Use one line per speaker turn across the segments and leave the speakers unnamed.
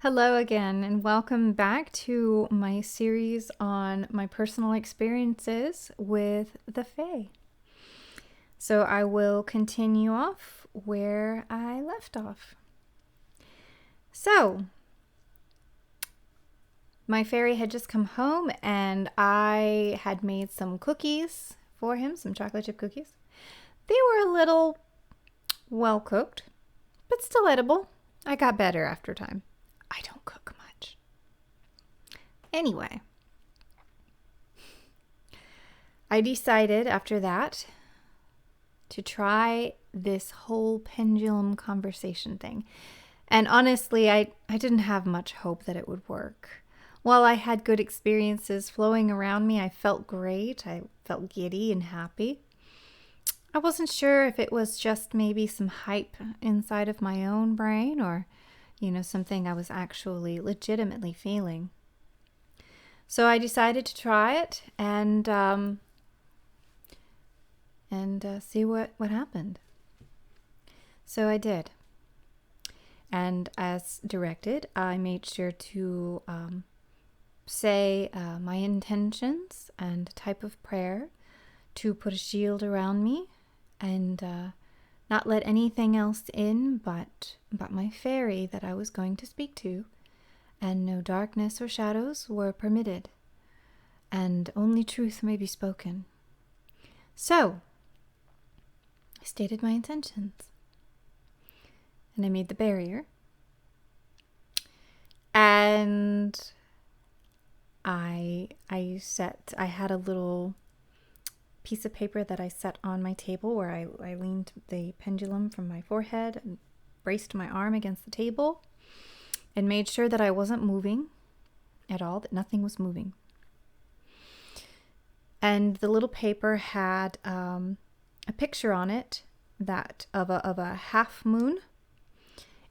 Hello again, and welcome back to my series on my personal experiences with the Fae. So I will continue off where I left off. So, my fairy had just come home, and I had made some cookies for him, some chocolate chip cookies. They were a little well cooked, but still edible. I got better after time. I don't cook much. Anyway, I decided after that to try this whole pendulum conversation thing. And honestly, I didn't have much hope that it would work. While I had good experiences flowing around me, I felt great. I felt giddy and happy. I wasn't sure if it was just maybe some hype inside of my own brain or, something I was actually legitimately feeling. So I decided to try it and see what happened. So I did. And as directed, I made sure to say my intentions and type of prayer, to put a shield around me and not let anything else in but my fairy that I was going to speak to, and no darkness or shadows were permitted, and only truth may be spoken. So, I stated my intentions, and I made the barrier, and I had a little piece of paper that I set on my table where I leaned the pendulum from my forehead and braced my arm against the table and made sure that I wasn't moving at all, that nothing was moving. And the little paper had a picture on it of a half moon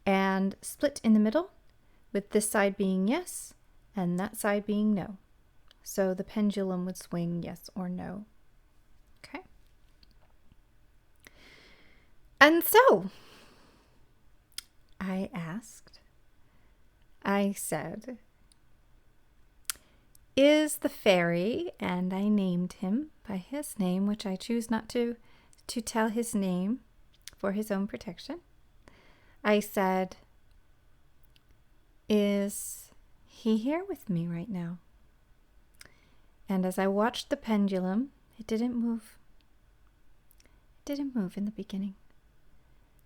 and split in the middle, with this side being yes and that side being no. So the pendulum would swing yes or no. Okay. And so I said, is the fairy, and I named him by his name, which I choose not to tell his name for his own protection. I said, is he here with me right now? And as I watched the pendulum, it didn't move. It didn't move in the beginning.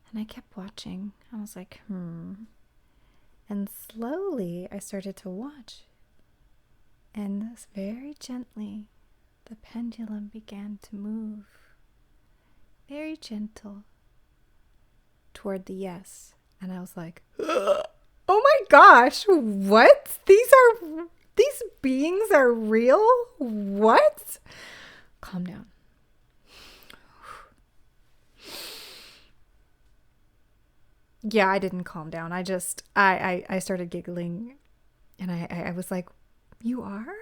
And I kept watching. I was like, And slowly I started to watch. And very gently, the pendulum began to move. Very gentle toward the yes. And I was like, oh my gosh, what? These beings are real? What? Calm down. Yeah, I didn't calm down. I started giggling, and I was like, you are?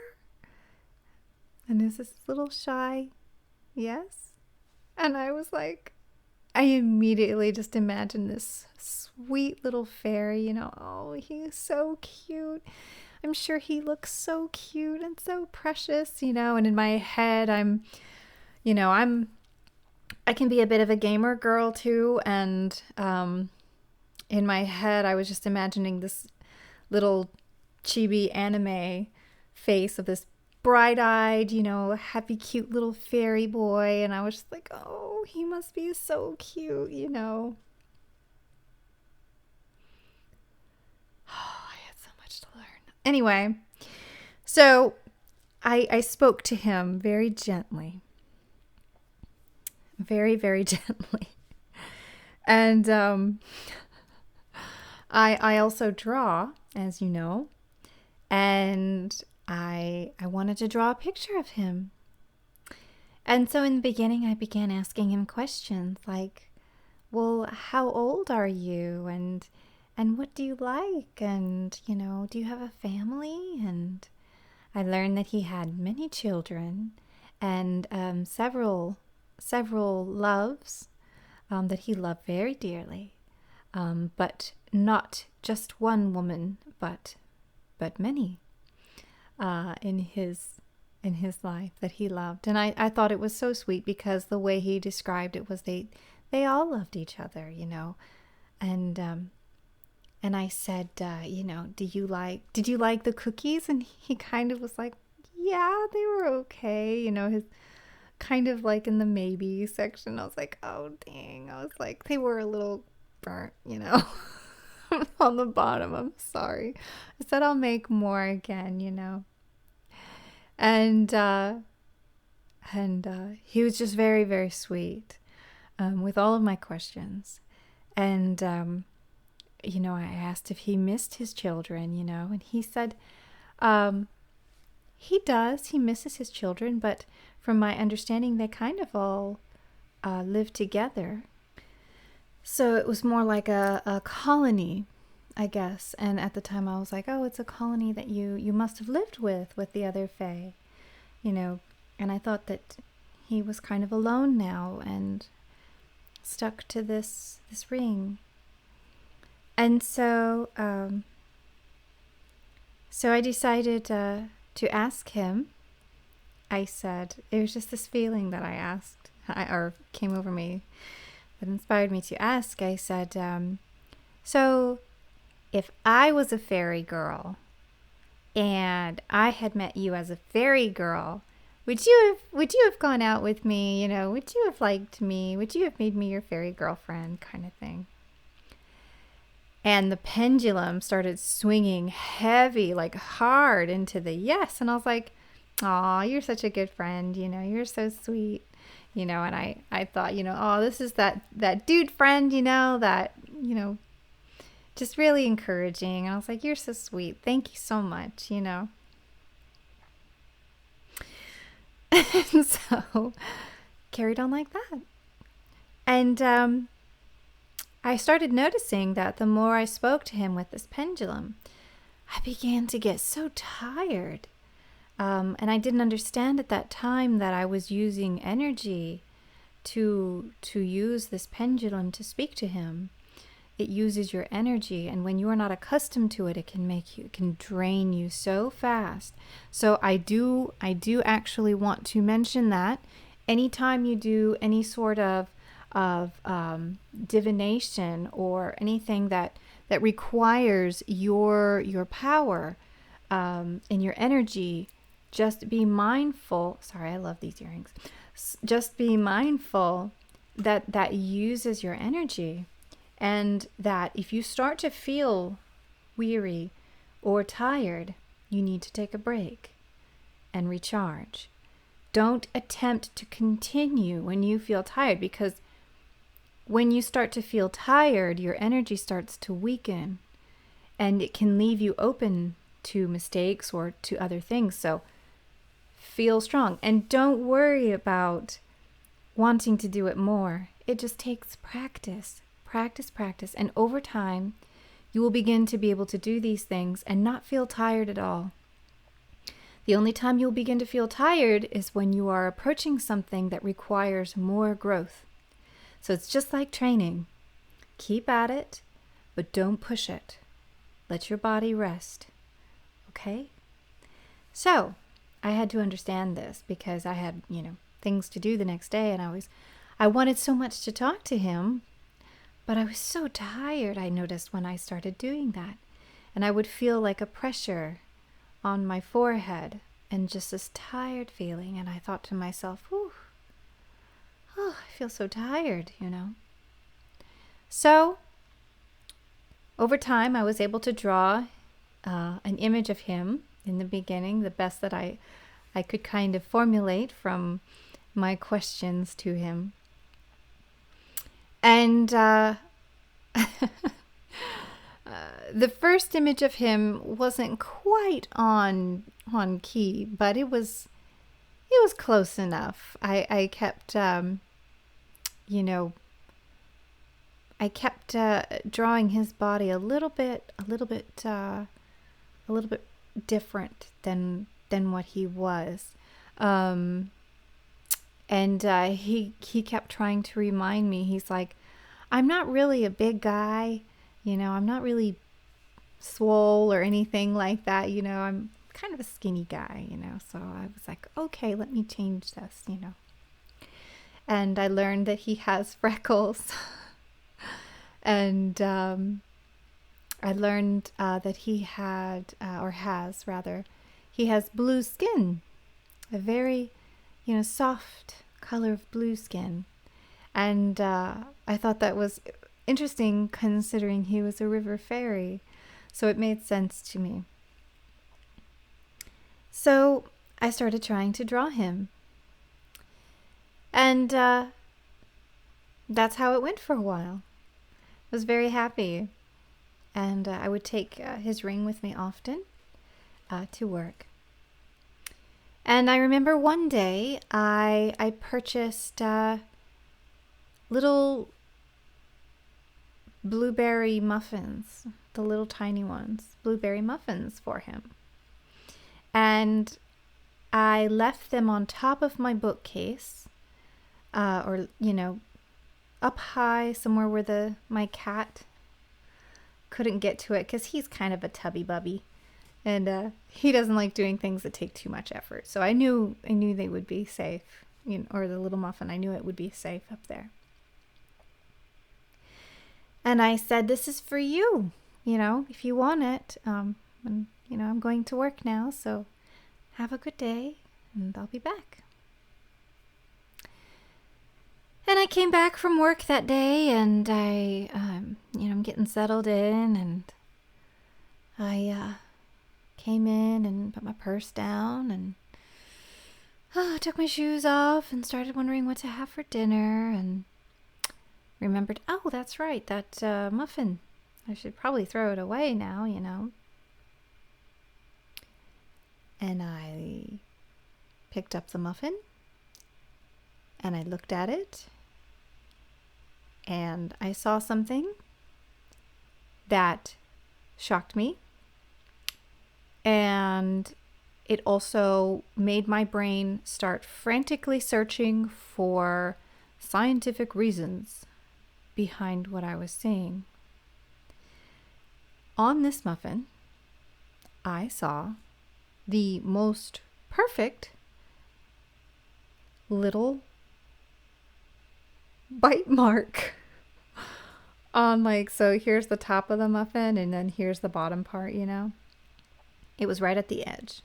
And is this little shy? Yes. And I was like, I immediately just imagined this sweet little fairy, oh, he's so cute. I'm sure he looks so cute and so precious, and in my head, I can be a bit of a gamer girl too, and in my head, I was just imagining this little chibi anime face of this bright-eyed, happy, cute little fairy boy. And I was just like, oh, he must be so cute, Oh, I had so much to learn. Anyway, so I spoke to him very gently. Very, very gently. And I also draw, as you know, and I wanted to draw a picture of him. And so in the beginning, I began asking him questions like, well, how old are you? And what do you like? And, do you have a family? And I learned that he had many children and several loves that he loved very dearly. but not just one woman, but many in his life that he loved. And I thought it was so sweet because the way he described it was they all loved each other, and I said, did you like the cookies? And he kind of was like, yeah, they were okay, his kind of like in the maybe section. I was like, oh dang, I was like, they were a little burnt, on the bottom. I'm sorry. I said I'll make more again, and he was just very, very sweet with all of my questions. And I asked if he missed his children, and he said he does. He misses his children, but from my understanding, they kind of all live together. So it was more like a colony, I guess. And at the time I was like, oh, it's a colony that you must have lived with the other Fae, And I thought that he was kind of alone now and stuck to this ring. And so I decided to ask him. I said, it was just this feeling that I asked, or came over me, that inspired me to ask. I said, so if I was a fairy girl and I had met you as a fairy girl, would you have gone out with me? Would you have liked me? Would you have made me your fairy girlfriend, kind of thing? And the pendulum started swinging heavy, like hard into the yes. And I was like, aw, you're such a good friend. You're so sweet. And I thought, oh, this is that dude friend, that, just really encouraging. And I was like, you're so sweet. Thank you so much, And so carried on like that. And I started noticing that the more I spoke to him with this pendulum, I began to get so tired. And I didn't understand at that time that I was using energy to use this pendulum to speak to him. It uses your energy, and when you are not accustomed to it, it can drain you so fast. So I do actually want to mention that anytime you do any sort of divination or anything that requires your power and your energy, just be mindful. Sorry, I love these earrings. Just be mindful that uses your energy, and that if you start to feel weary or tired, you need to take a break and recharge. Don't attempt to continue when you feel tired, because when you start to feel tired, your energy starts to weaken, and it can leave you open to mistakes or to other things. So feel strong, and don't worry about wanting to do it more. It just takes practice. And over time, you will begin to be able to do these things and not feel tired at all. The only time you'll begin to feel tired is when you are approaching something that requires more growth. So it's just like training. Keep at it, but don't push it. Let your body rest. Okay? So I had to understand this because I had, things to do the next day, and I wanted so much to talk to him, but I was so tired, I noticed, when I started doing that. And I would feel like a pressure on my forehead and just this tired feeling. And I thought to myself, oh, I feel so tired, So over time, I was able to draw an image of him in the beginning, the best that I could kind of formulate from my questions to him. And the first image of him wasn't quite on key, but it was close enough. I kept drawing his body a little bit different than what he was. And he kept trying to remind me. He's like, I'm not really a big guy, I'm not really swole or anything like that, I'm kind of a skinny guy, so I was like, okay, let me change this. And I learned that he has freckles. And I learned that he had, or has rather, he has blue skin, a very, soft color of blue skin. And I thought that was interesting considering he was a river fairy. So it made sense to me. So I started trying to draw him. And that's how it went for a while. I was very happy. And I would take his ring with me often to work. And I remember one day I purchased little blueberry muffins, the little tiny ones, blueberry muffins for him. And I left them on top of my bookcase, or, up high somewhere where my cat couldn't get to it because he's kind of a tubby bubby. And he doesn't like doing things that take too much effort. So I knew they would be safe, or the little muffin, I knew it would be safe up there. And I said, this is for you, if you want it. And, I'm going to work now, so have a good day, and I'll be back. And I came back from work that day, and I'm getting settled in, and I came in and put my purse down, and took my shoes off and started wondering what to have for dinner, and remembered, oh, that's right, that muffin. I should probably throw it away now, And I picked up the muffin, and I looked at it, and I saw something that shocked me, and it also made my brain start frantically searching for scientific reasons behind what I was seeing. On this muffin, I saw the most perfect little bite mark on, so here's the top of the muffin and then here's the bottom part, It was right at the edge.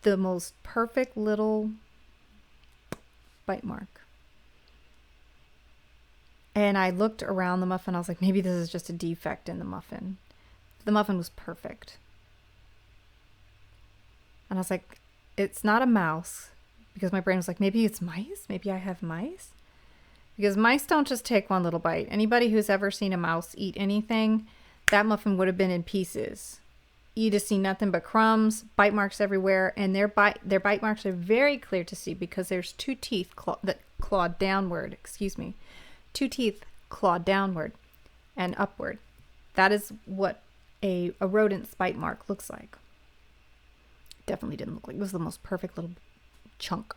The most perfect little bite mark. And I looked around the muffin. I was like, maybe this is just a defect in the muffin. The muffin was perfect. And I was like, it's not a mouse. Because my brain was like, maybe it's mice? Maybe I have mice? Because mice don't just take one little bite. Anybody who's ever seen a mouse eat anything, that muffin would have been in pieces. You'd have seen nothing but crumbs, bite marks everywhere. And their bite marks are very clear to see because there's two teeth that clawed downward. Two teeth clawed downward and upward. That is what a rodent's bite mark looks like. Definitely didn't look like it was the most perfect little chunk,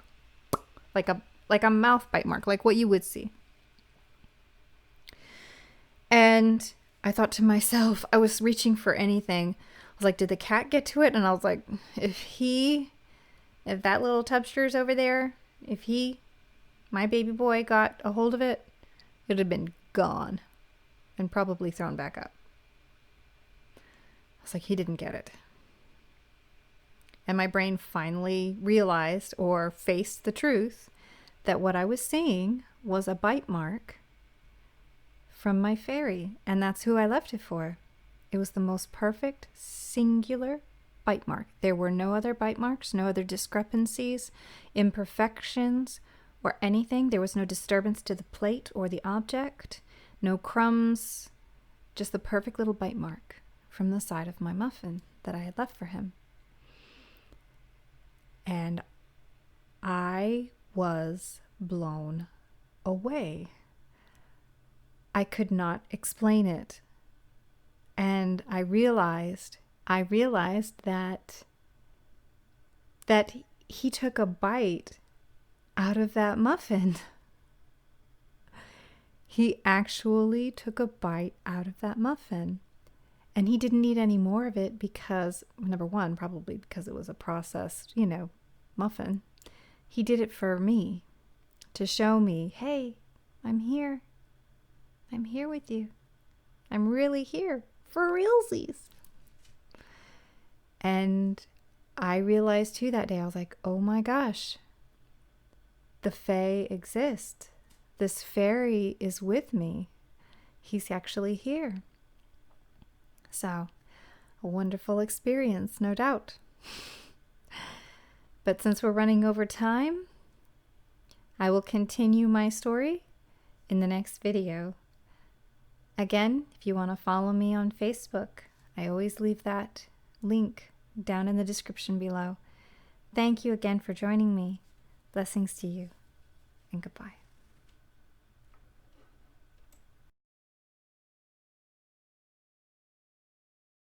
like a mouth bite mark, like what you would see. And I thought to myself, I was reaching for anything. I was like, did the cat get to it? And I was like, if that little tubster's over there, my baby boy got a hold of it, it would have been gone and probably thrown back up. I was like, he didn't get it. And my brain finally realized or faced the truth that what I was seeing was a bite mark from my fairy. And that's who I left it for. It was the most perfect, singular bite mark. There were no other bite marks, no other discrepancies, imperfections, or anything. There was no disturbance to the plate or the object, no crumbs, just the perfect little bite mark from the side of my muffin that I had left for him. And I was blown away. I could not explain it. And I realized that he took a bite out of that muffin. He actually took a bite out of that muffin. And he didn't eat any more of it because, number one, probably because it was a processed, muffin. He did it for me, to show me, hey, I'm here. I'm here with you. I'm really here for realsies. And I realized too that day, I was like, oh my gosh, the Fae exist. This fairy is with me. He's actually here. So, a wonderful experience, no doubt. But since we're running over time, I will continue my story in the next video. Again, if you want to follow me on Facebook, I always leave that link down in the description below. Thank you again for joining me. Blessings to you, and goodbye.